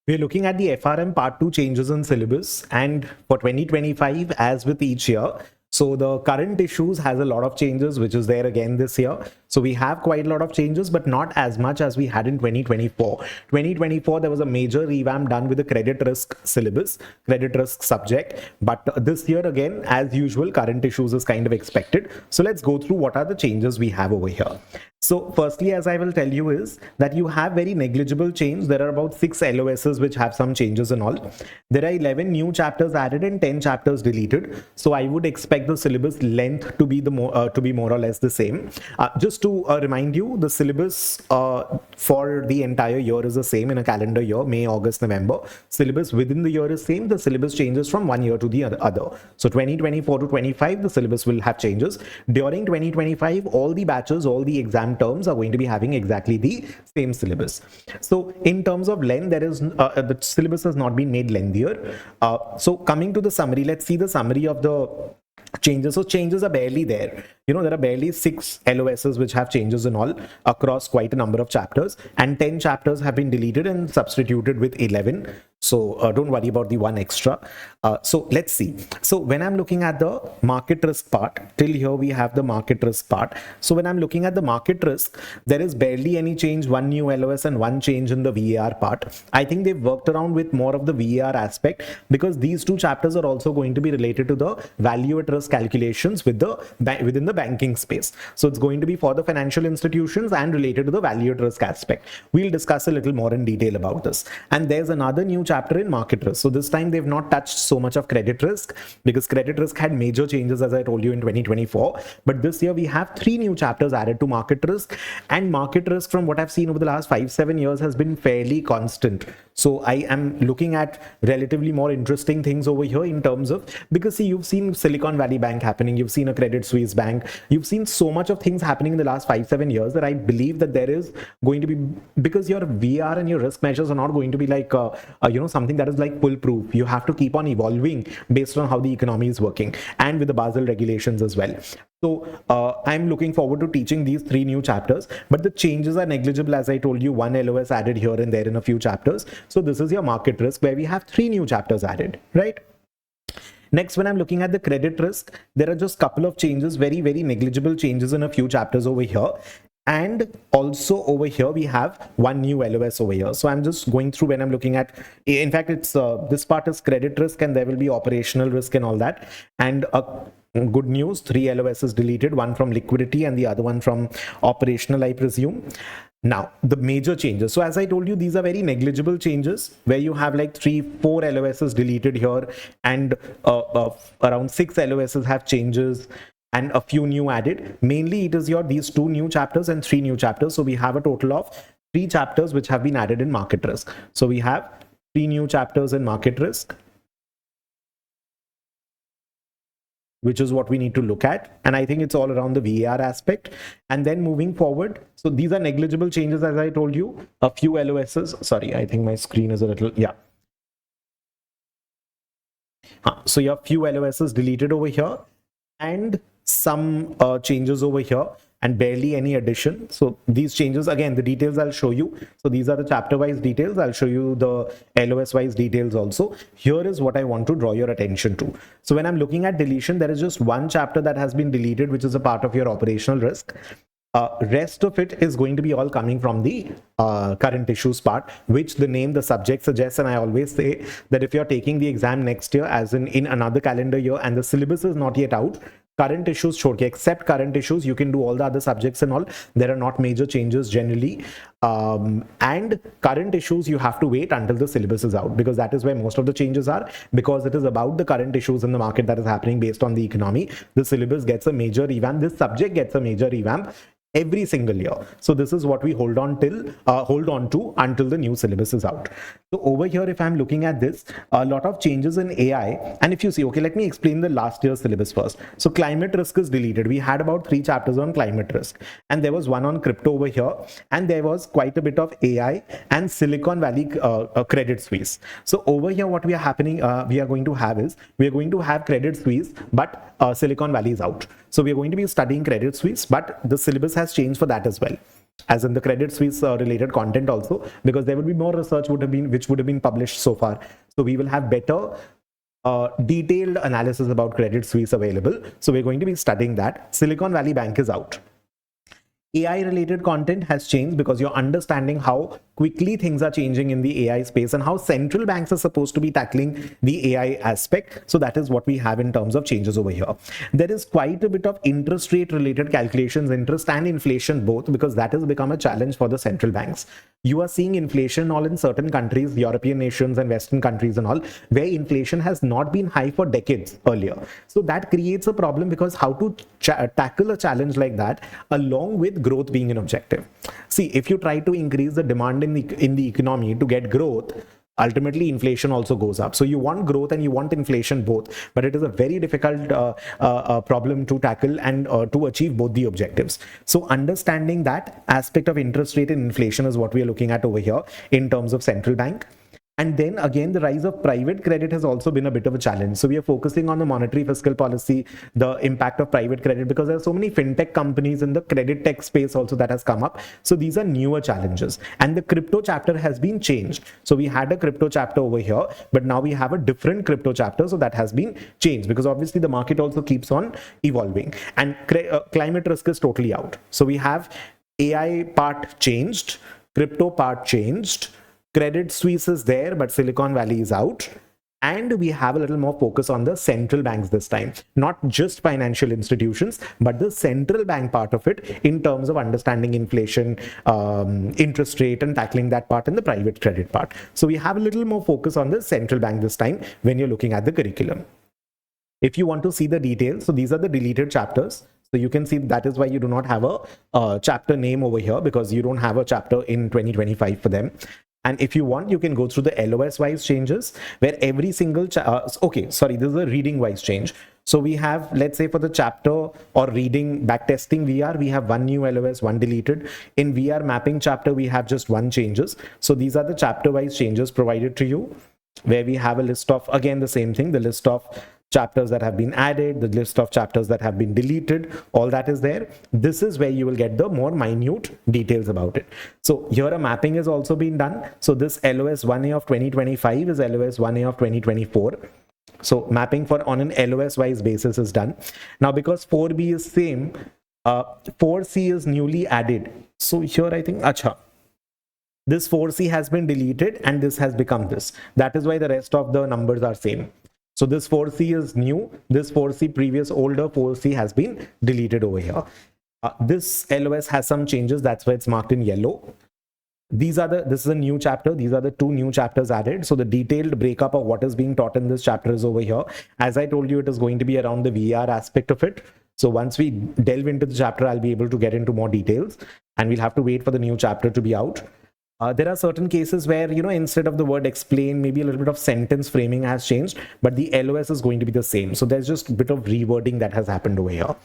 We're looking at the FRM Part 2 changes in syllabus, and for 2025, as with each year, so the current issues has a lot of changes, which is there again this year. So we have quite a lot of changes, but not as much as we had in 2024. 2024, there was a major revamp done with the credit risk syllabus, credit risk subject. But this year, again, as usual, current issues is kind of expected. So let's go through what are the changes we have over here. So firstly, as I will tell you, is that you have very negligible change. There are about 6 LOSs which have some changes and all. There are 11 new chapters added and 10 chapters deleted. So I would expect the syllabus length to be more or less the same. Just to remind you, the syllabus for the entire year is the same in a calendar year, May, August, November. Syllabus within the year is same. The syllabus changes from one year to the other. So 2024 to 25, the syllabus will have changes. During 2025, all the batches, all the exam terms are going to be having exactly the same syllabus. So in terms of length, there is the syllabus has not been made lengthier. So coming to the summary, let's see the summary of the changes. So changes are barely there. There are barely 6 LOSs which have changes in all across quite a number of chapters, and 10 chapters have been deleted and substituted with 11. So don't worry about the one extra. So let's see. So when I'm looking at the market risk part, till here we have the market risk part. So when I'm looking at the market risk, there is barely any change, one new LOS and one change in the VAR part. I think they've worked around with more of the VAR aspect, because these 2 chapters are also going to be related to the value at risk calculations within the banking space. So it's going to be for the financial institutions and related to the value at risk aspect. We'll discuss a little more in detail about this. And there's another new chapter in market risk. So this time they've not touched so much of credit risk, because credit risk had major changes, as I told you, in 2024. But this year we have 3 new chapters added to market risk, and market risk, from what I've seen over the last 5-7 years, has been fairly constant. So I am looking at relatively more interesting things over here in terms of, because see, you've seen Silicon Valley Bank happening, you've seen a Credit Suisse bank, you've seen so much of things happening in the last 5-7 years, that I believe that there is going to be, because your VR and your risk measures are not going to be like something that is like foolproof. You have to keep on evolving based on how the economy is working, and with the Basel regulations as well. So I'm looking forward to teaching these 3 new chapters, but the changes are negligible. As I told you, 1 LOS added here and there in a few chapters. So this is your market risk, where we have 3 new chapters added, right? Next, when I'm looking at the credit risk, there are just a couple of changes, very, very negligible changes in a few chapters over here. And also over here, we have 1 new LOS over here. So I'm just going through when I'm looking at, in fact, it's this part is credit risk, and there will be operational risk and all that. And good news, 3 LOSs deleted, 1 from liquidity and the other one from operational, I presume. Now, the major changes. So as I told you, these are very negligible changes, where you have like 3-4 LOSs deleted here, and around 6 LOSs have changes, and a few new added. Mainly it is these 2 new chapters and 3 new chapters. So we have a total of 3 chapters which have been added in market risk. So we have 3 new chapters in market risk, which is what we need to look at. And I think it's all around the VAR aspect. And then moving forward, so these are negligible changes, as I told you, a few LOSs. Sorry, I think my screen is a little, yeah. So you have few LOSs deleted over here, and some changes over here, and barely any addition. So these changes, again, the details I'll show you. So these are the chapter wise details. I'll show you the LOS wise details also. Here is what I want to draw your attention to. So when I'm looking at deletion, there is just 1 chapter that has been deleted, which is a part of your operational risk. Rest of it is going to be all coming from the current issues part, which the subject suggests. And I always say that if you're taking the exam next year, as in another calendar year, and the syllabus is not yet out, current issues छोड़ के, except current issues, you can do all the other subjects and all. There are not major changes generally. And current issues, you have to wait until the syllabus is out, because that is where most of the changes are, because it is about the current issues in the market that is happening based on the economy. The syllabus gets a major revamp. This subject gets a major revamp every single year. So this is what we hold on to until the new syllabus is out. So over here, if I'm looking at this, a lot of changes in AI. And if you see, okay, let me explain the last year's syllabus first. So climate risk is deleted. We had about 3 chapters on climate risk, and there was 1 on crypto over here, and there was quite a bit of AI and Silicon Valley Credit Suisse. So over here, what we are going to have Credit Suisse, but Silicon Valley is out. So we are going to be studying Credit Suisse, but the syllabus has changed for that as well. as in the Credit Suisse related content also, because there would be more research which would have been published so far. So we will have better detailed analysis about Credit Suisse available. So we're going to be studying that. Silicon Valley Bank is out. AI related content has changed because you're understanding how quickly things are changing in the AI space and how central banks are supposed to be tackling the AI aspect. So that is what we have in terms of changes over here. There is quite a bit of interest rate related calculations, interest and inflation both, because that has become a challenge for the central banks. You are seeing inflation all in certain countries, European nations and Western countries and all, where inflation has not been high for decades earlier. So that creates a problem, because how to tackle a challenge like that along with growth being an objective. See, if you try to increase the demand in the economy to get growth, ultimately inflation also goes up. So you want growth and you want inflation both, but it is a very difficult problem to tackle and to achieve both the objectives. So understanding that aspect of interest rate and inflation is what we are looking at over here in terms of central bank. And then again, the rise of private credit has also been a bit of a challenge. So we are focusing on the monetary fiscal policy, the impact of private credit, because there are so many fintech companies in the credit tech space also that has come up. So these are newer challenges. And the crypto chapter has been changed. So we had a crypto chapter over here, but now we have a different crypto chapter. So that has been changed, because obviously the market also keeps on evolving. And climate risk is totally out. So we have AI part changed, crypto part changed, Credit Suisse is there, but Silicon Valley is out. And we have a little more focus on the central banks this time, not just financial institutions, but the central bank part of it in terms of understanding inflation, interest rate, and tackling that part in the private credit part. So we have a little more focus on the central bank this time when you're looking at the curriculum. If you want to see the details, so these are the deleted chapters. So you can see that is why you do not have a chapter name over here, because you don't have a chapter in 2025 for them. And if you want, you can go through the LOS wise changes, where every single this is a reading wise change. So we have, let's say for the chapter or reading backtesting VR, we have one new LOS, one deleted. In VR mapping chapter, we have just one changes. So these are the chapter wise changes provided to you, where we have a list of, again, the same thing, the list of chapters that have been added, the list of chapters that have been deleted, all that is there. This is where you will get the more minute details about it. So here a mapping has also been done. So this LOS 1A of 2025 is LOS 1A of 2024. So mapping for on an LOS wise basis is done. Now because 4B is same, 4C is newly added. So here I think, this 4C has been deleted and this has become this. That is why the rest of the numbers are same. So this 4C is new. This 4C, previous older 4C has been deleted over here. This LOS has some changes. That's why it's marked in yellow. This is a new chapter. These are the two new chapters added. So the detailed breakup of what is being taught in this chapter is over here. As I told you, it is going to be around the VR aspect of it. So once we delve into the chapter, I'll be able to get into more details, and we'll have to wait for the new chapter to be out. There are certain cases where, instead of the word explain, maybe a little bit of sentence framing has changed, but the LOS is going to be the same. So there's just a bit of rewording that has happened over here.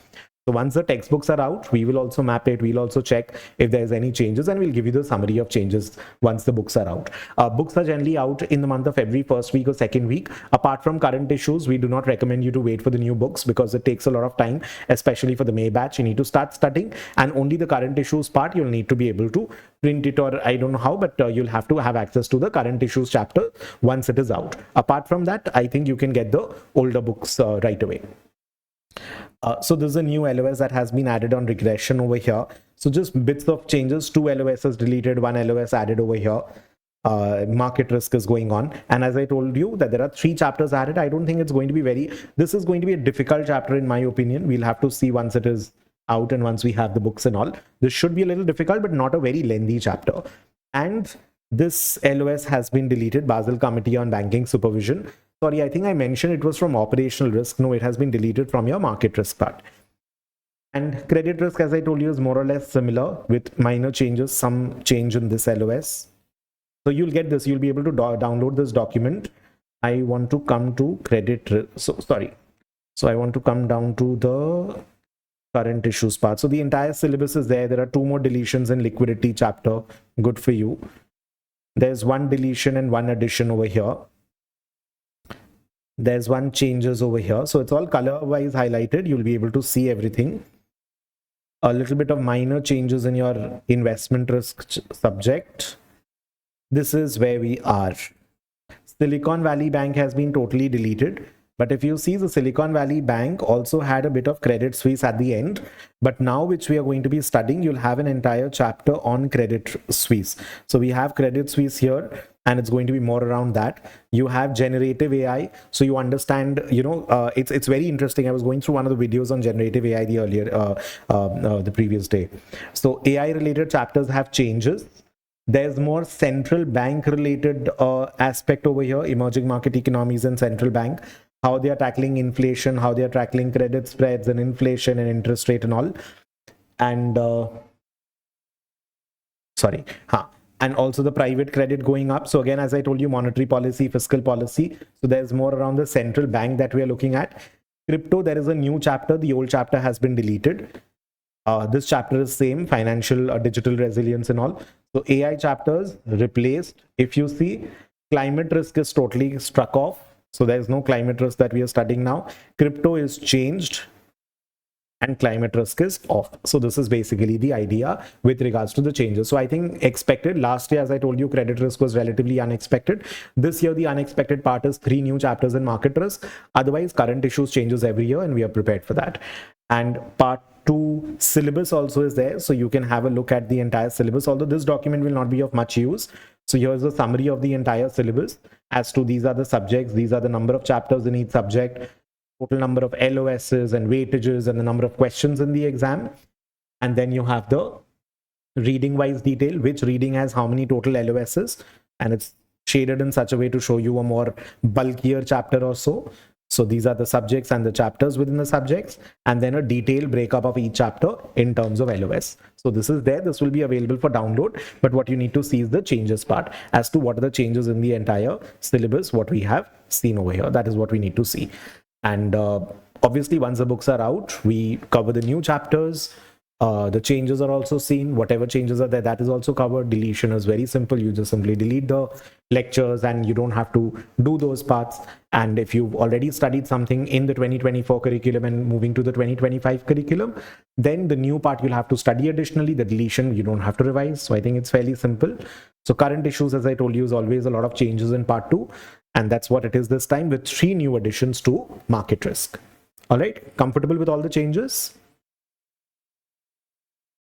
So once the textbooks are out, we will also map it. We'll also check if there's any changes, and we'll give you the summary of changes once the books are out. Books are generally out in the month of February, first week or second week. Apart from current issues, we do not recommend you to wait for the new books, because it takes a lot of time, especially for the May batch. You need to start studying, and only the current issues part you'll need to be able to print it, or I don't know how, but you'll have to have access to the current issues chapter once it is out. Apart from that, I think you can get the older books right away. So this is a new LOS that has been added on regression over here. So just bits of changes, 2 LOSs deleted, 1 LOS added over here. Market risk is going on. And as I told you that there are 3 chapters added, I don't think it's going to be this is going to be a difficult chapter in my opinion. We'll have to see once it is out and once we have the books and all. This should be a little difficult, but not a very lengthy chapter. And this LOS has been deleted, Basel Committee on Banking Supervision. Sorry, I think I mentioned it was from operational risk. No, it has been deleted from your market risk part. And credit risk, as I told you, is more or less similar with minor changes, some change in this LOS. So you'll get this, you'll be able to download this document. I want to come to credit risk. So I want to come down to the current issues part. So the entire syllabus is there. There are 2 more deletions in liquidity chapter. Good for you. There's 1 deletion and 1 addition over here. There's 1 changes over here. So it's all color wise highlighted. You'll be able to see everything. a little bit of minor changes in your investment risk subject. This is where we are. Silicon Valley Bank has been totally deleted. But if you see, the Silicon Valley Bank also had a bit of Credit Suisse at the end. But now, which we are going to be studying, you'll have an entire chapter on Credit Suisse. So we have Credit Suisse here, and it's going to be more around that. You have generative AI. So you understand, it's very interesting. I was going through one of the videos on generative AI the previous day. So AI related chapters have changes. There's more central bank related aspect over here, emerging market economies and central bank, how they are tackling inflation, how they are tackling credit spreads and inflation and interest rate and all. And and also the private credit going up. So again, as I told you, monetary policy, fiscal policy. So there's more around the central bank that we are looking at. Crypto, there is a new chapter. The old chapter has been deleted. This chapter is same, financial digital resilience and all. So AI chapters replaced. If you see, climate risk is totally struck off. So there is no climate risk that we are studying now. Crypto is changed and climate risk is off. So this is basically the idea with regards to the changes. So I think expected. Last year, as I told you, credit risk was relatively unexpected. This year, the unexpected part is 3 new chapters in market risk. Otherwise, current issues changes every year and we are prepared for that. And part 2 syllabus also is there. So you can have a look at the entire syllabus, although this document will not be of much use. So here's a summary of the entire syllabus as to these are the subjects, these are the number of chapters in each subject, total number of LOSs and weightages and the number of questions in the exam. And then you have the reading wise detail, which reading has how many total LOSs, and it's shaded in such a way to show you a more bulkier chapter or so. So these are the subjects and the chapters within the subjects, and then a detailed breakup of each chapter in terms of LOS. So this is there. This will be available for download. But what you need to see is the changes part as to what are the changes in the entire syllabus, what we have seen over here. That is what we need to see. And obviously, once the books are out, we cover the new chapters. The changes are also seen. Whatever changes are there, that is also covered. Deletion is very simple. You just simply delete the lectures and you don't have to do those parts. And if you've already studied something in the 2024 curriculum and moving to the 2025 curriculum, then the new part you'll have to study additionally. The deletion, you don't have to revise. So I think it's fairly simple. So current issues, as I told you, is always a lot of changes in part 2. And that's what it is this time with 3 new additions to market risk. All right, comfortable with all the changes?